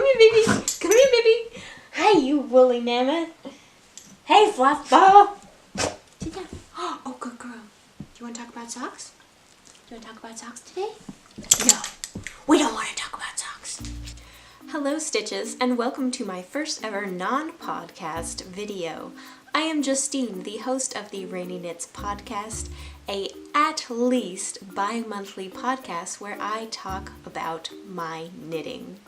here, baby. Come here, baby. Hi, you woolly mammoth. Hey, fluff ball. Sit down. Oh, good girl. Do you want to talk about socks? Do you want to talk about socks today? No, we don't want to talk about socks. Hello, Stitches, and welcome to my first ever non-podcast video. I am Justine, the host of the Ranney Knits podcast, a at least bi-monthly podcast where I talk about my knitting.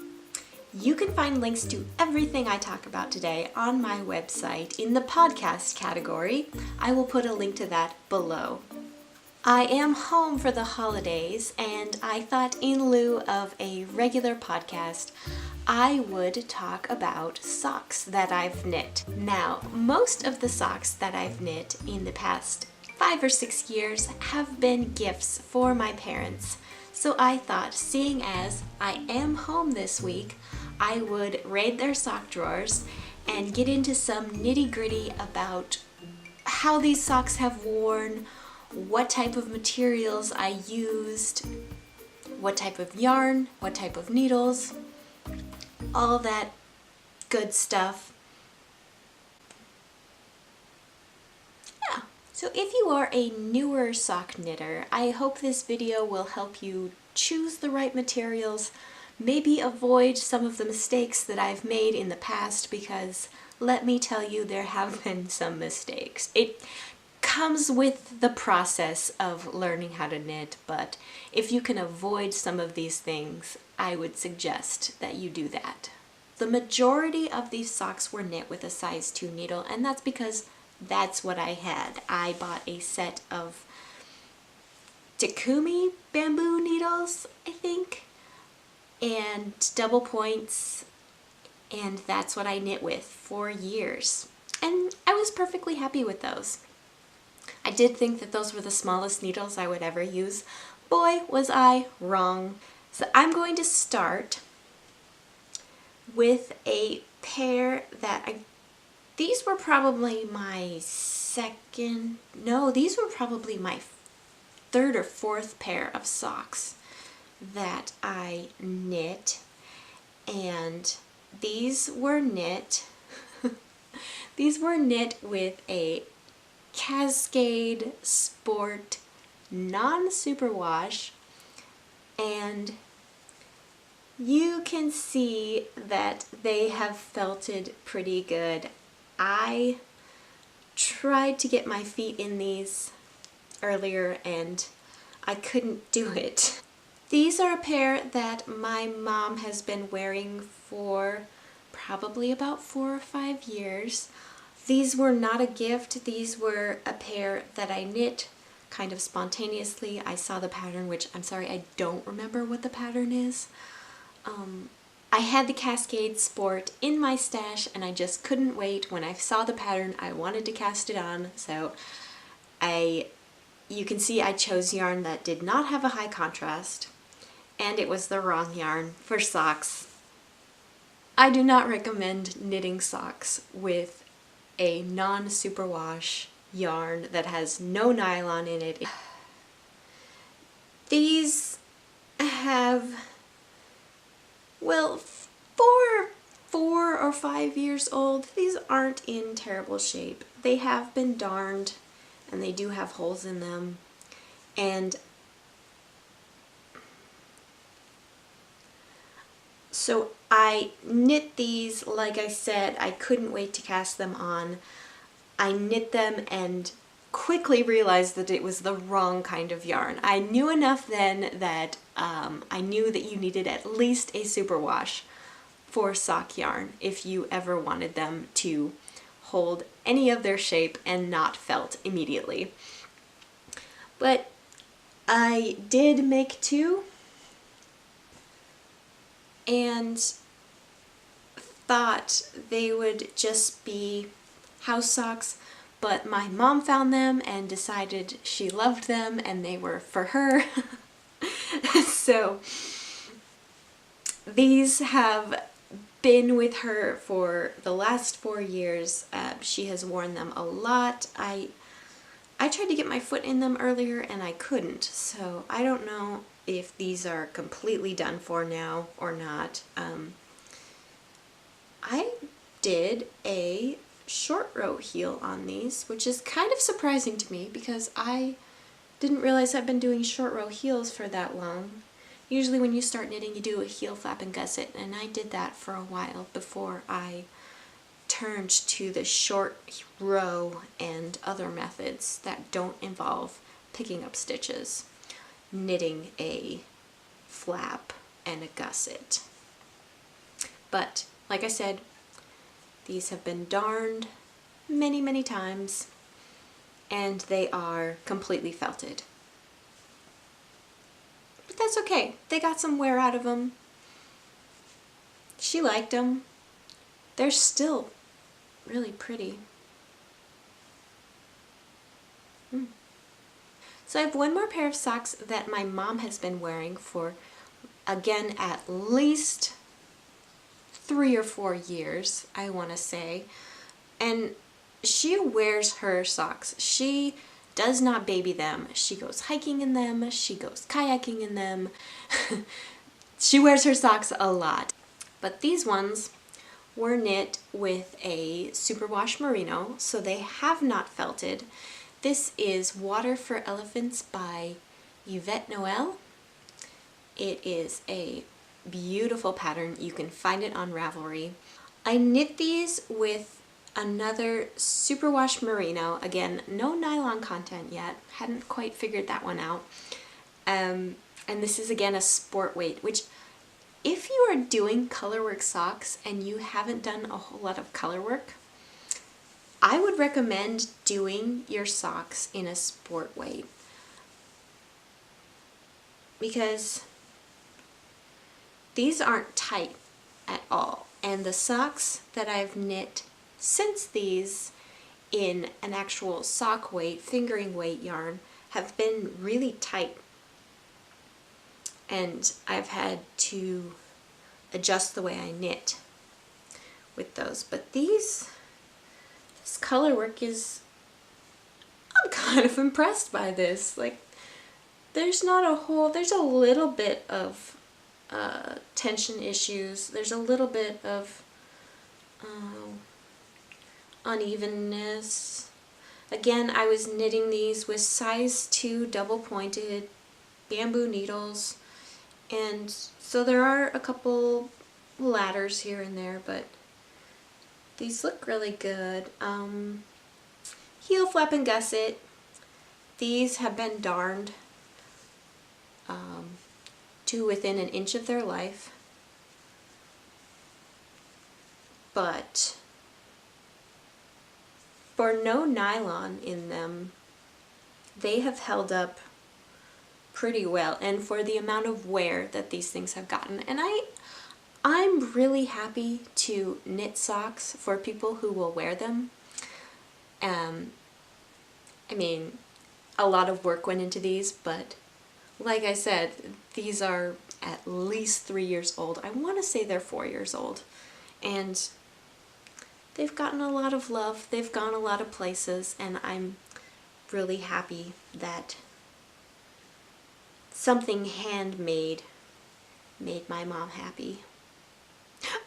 You can find links to everything I talk about today on my website in the podcast category. I will put a link to that below. I am home for the holidays, and I thought in lieu of a regular podcast, I would talk about socks that I've knit. Now, most of the socks that I've knit in the past 5 or 6 years have been gifts for my parents. So I thought, seeing as I am home this week, I would raid their sock drawers and get into some nitty-gritty about how these socks have worn, what type of materials I used, what type of yarn, what type of needles, all that good stuff. Yeah, so if you are a newer sock knitter, I hope this video will help you choose the right materials, maybe avoid some of the mistakes that I've made in the past, because let me tell you, there have been some mistakes. It comes with the process of learning how to knit, but if you can avoid some of these things, I would suggest that you do that. The majority of these socks were knit with a size 2 needle, and that's because that's what I had. I bought a set of Takumi bamboo needles, I think, and double points, and that's what I knit with for years. And I was perfectly happy with those. I did think that those were the smallest needles I would ever use. Boy, was I wrong. So I'm going to start with a pair that these were probably my these were probably my third or fourth pair of socks that I knit, and these were knit with a Cascade Sport non-superwash, and you can see that they have felted pretty good. I tried to get my feet in these earlier and I couldn't do it. These are a pair that my mom has been wearing for probably about 4 or 5 years. These were not a gift. These were a pair that I knit kind of spontaneously. I saw the pattern, which I'm sorry, I don't remember what the pattern is. I had the Cascade Sport in my stash and I just couldn't wait. When I saw the pattern, I wanted to cast it on, so you can see I chose yarn that did not have a high contrast, and it was the wrong yarn for socks. I do not recommend knitting socks with a non-superwash yarn that has no nylon in it. These have, well, 4 or 5 years old. These aren't in terrible shape. They have been darned and they do have holes in them, and so I knit these. Like I said, I couldn't wait to cast them on. I knit them and quickly realized that it was the wrong kind of yarn. I knew enough then that I knew that you needed at least a superwash for sock yarn if you ever wanted them to hold any of their shape and not felt immediately. But I did make 2 and thought they would just be house socks, but my mom found them and decided she loved them and they were for her. So these have been with her for the last 4 years. She has worn them a lot. I tried to get my foot in them earlier and I couldn't, so I don't know if these are completely done for now or not. I did a short row heel on these, which is kind of surprising to me because I didn't realize I've been doing short row heels for that long. Usually when you start knitting you do a heel flap and gusset, and I did that for a while before I turned to the short row and other methods that don't involve picking up stitches, knitting a flap and a gusset. But like I said, these have been darned many, many times, and they are completely felted. But that's okay. They got some wear out of them. She liked them. They're still really pretty. So I have one more pair of socks that my mom has been wearing for, again, at least 3 or 4 years, I want to say. And she wears her socks. She does not baby them. She goes hiking in them. She goes kayaking in them. She wears her socks a lot. But these ones were knit with a superwash merino, so they have not felted. This is Water for Elephants by Yvette Noel. It is a beautiful pattern. You can find it on Ravelry. I knit these with another superwash merino. Again, no nylon content yet. Hadn't quite figured that one out. And this is again a sport weight, which if you are doing colorwork socks and you haven't done a whole lot of color work, I would recommend doing your socks in a sport weight, because these aren't tight at all. And the socks that I've knit since these in an actual sock weight, fingering weight yarn have been really tight. And I've had to adjust the way I knit with those. But this color work is, I'm kind of impressed by this. Like, there's not a whole, there's a little bit of tension issues. There's a little bit of unevenness. Again, I was knitting these with size 2 double pointed bamboo needles, and so there are a couple ladders here and there, but these look really good. Heel flap and gusset. These have been darned to within an inch of their life, but for no nylon in them, they have held up pretty well, and for the amount of wear that these things have gotten. And I'm really happy to knit socks for people who will wear them. I mean, a lot of work went into these, but like I said, these are at least 3 years old. I want to say they're 4 years old. And they've gotten a lot of love. They've gone a lot of places, and I'm really happy that something handmade made my mom happy.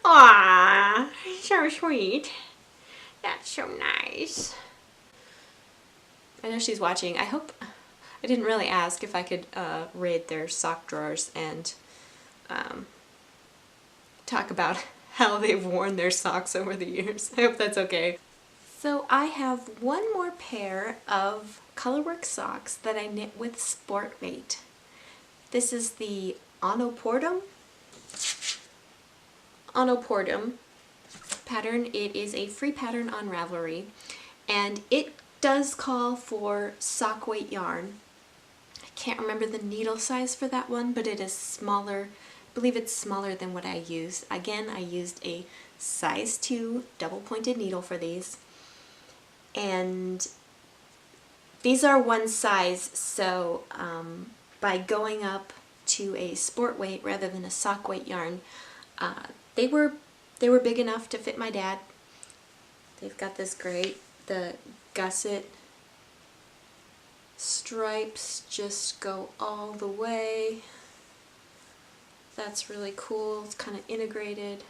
Aww, so sweet. That's so nice. I know she's watching. I hope, I didn't really ask if I could raid their sock drawers and talk about how they've worn their socks over the years. I hope that's okay. So I have one more pair of colorwork socks that I knit with sport weight. This is the Onopordum pattern. It is a free pattern on Ravelry, and it does call for sock weight yarn. I can't remember the needle size for that one, but it is smaller. I believe it's smaller than what I used. Again, I used a size 2 double pointed needle for these, and these are one size, so by going up to a sport weight rather than a sock weight yarn, they were big enough to fit my dad. They've got this great, the gusset stripes just go all the way. That's really cool. It's kind of integrated.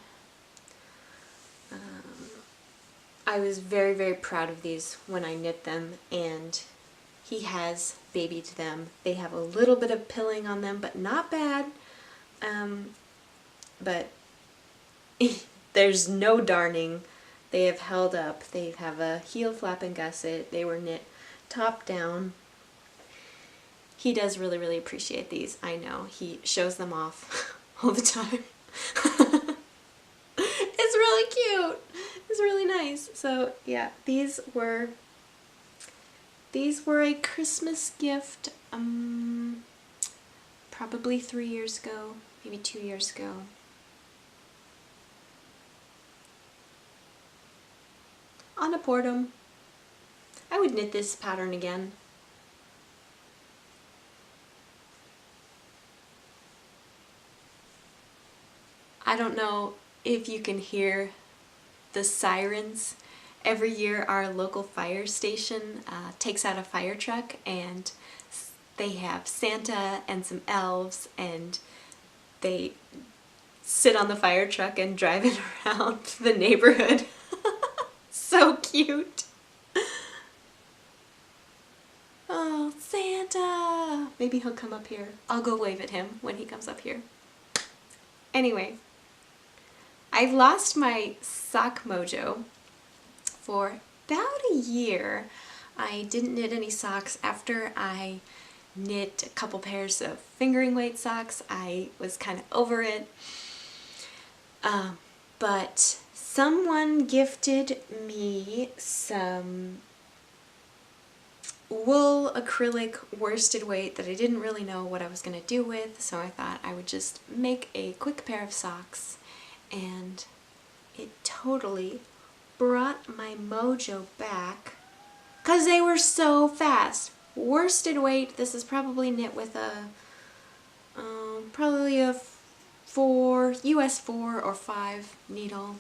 I was very, very proud of these when I knit them, and he has babied them. They have a little bit of pilling on them, but not bad. But there's no darning. They have held up. They have a heel flap and gusset. They were knit top down. He does really, really appreciate these. I know. He shows them off all the time. It's really cute. It's really nice. So yeah, these were a Christmas gift probably 3 years ago, maybe 2 years ago. On a Portum. I would knit this pattern again. I don't know if you can hear the sirens. Every year our local fire station takes out a fire truck, and they have Santa and some elves, and they sit on the fire truck and drive it around the neighborhood. So cute. Oh, Santa! Maybe he'll come up here. I'll go wave at him when he comes up here. Anyway, I've lost my sock mojo for about a year. I didn't knit any socks after I knit a couple pairs of fingering weight socks. I was kind of over it. But someone gifted me some wool acrylic worsted weight that I didn't really know what I was going to do with, so I thought I would just make a quick pair of socks, and it totally brought my mojo back because they were so fast. Worsted weight, this is probably knit with a probably a US 4 or 5 needle.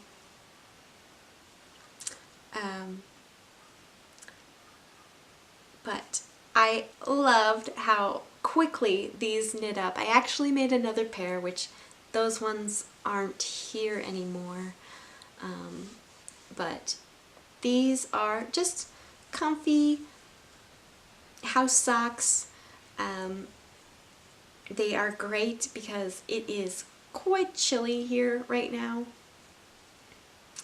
But I loved how quickly these knit up. I actually made another pair, which those ones aren't here anymore. But these are just comfy house socks. They are great because it is quite chilly here right now,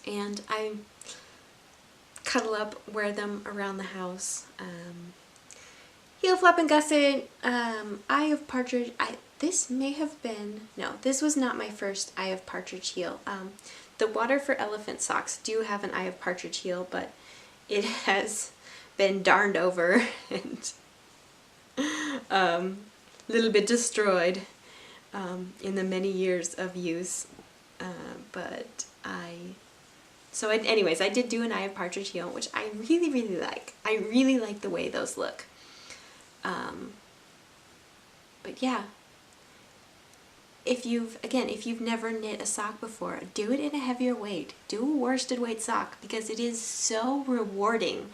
and I cuddle up, wear them around the house. Heel flap and gusset, Eye of Partridge. This may have been, no, this was not my first Eye of Partridge heel. The Water for Elephant socks do have an Eye of Partridge heel, but it has been darned over and a little bit destroyed in the many years of use. Anyways, I did do an Eye of Partridge heel, which I really, really like. I really like the way those look. But yeah, if you've never knit a sock before, do it in a heavier weight. Do a worsted weight sock, because it is so rewarding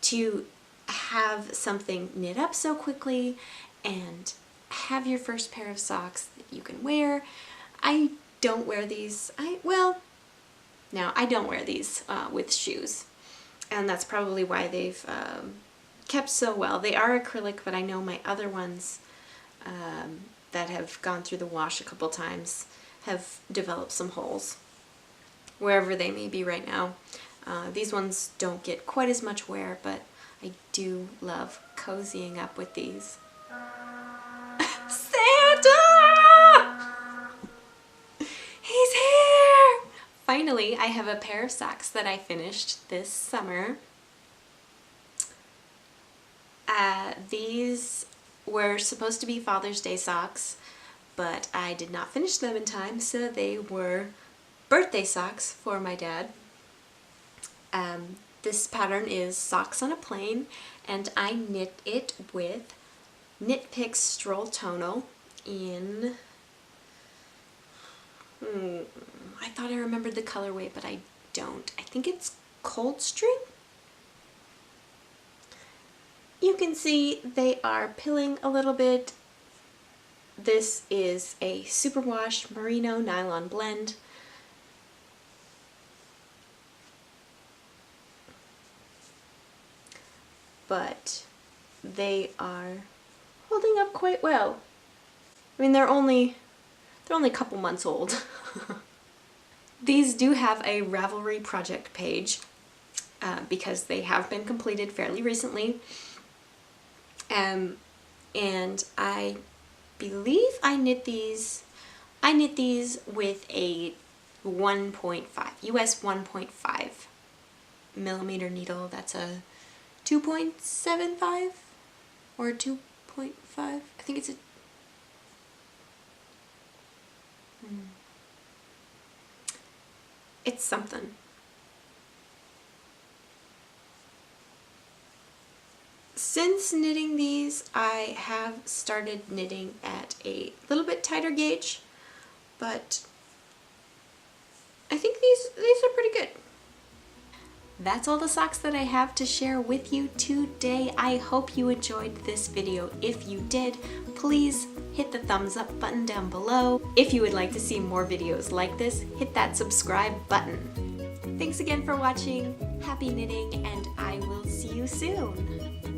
to have something knit up so quickly and have your first pair of socks that you can wear. I don't wear these. I don't wear these with shoes, and that's probably why they've kept so well. They are acrylic, but I know my other ones that have gone through the wash a couple times have developed some holes wherever they may be right now. These ones don't get quite as much wear, but I do love cozying up with these. Santa! He's here! Finally, I have a pair of socks that I finished this summer. These were supposed to be Father's Day socks, but I did not finish them in time, so they were birthday socks for my dad. This pattern is Socks on a Plane, and I knit it with Knit Picks Stroll Tonal in... I thought I remembered the colorway, but I don't. I think it's Coldstream? You can see they are pilling a little bit. This is a superwash merino nylon blend. but they are holding up quite well. I mean, they're only a couple months old. These do have a Ravelry project page because they have been completed fairly recently. And I believe I knit these with a 1.5, US 1.5 millimeter needle. That's a 2.75 or 2.5. I think it's a it's something. Since knitting these, I have started knitting at a little bit tighter gauge, but I think these are pretty good. That's all the socks that I have to share with you today. I hope you enjoyed this video. If you did, please hit the thumbs up button down below. If you would like to see more videos like this, hit that subscribe button. Thanks again for watching. Happy knitting, and I will see you soon.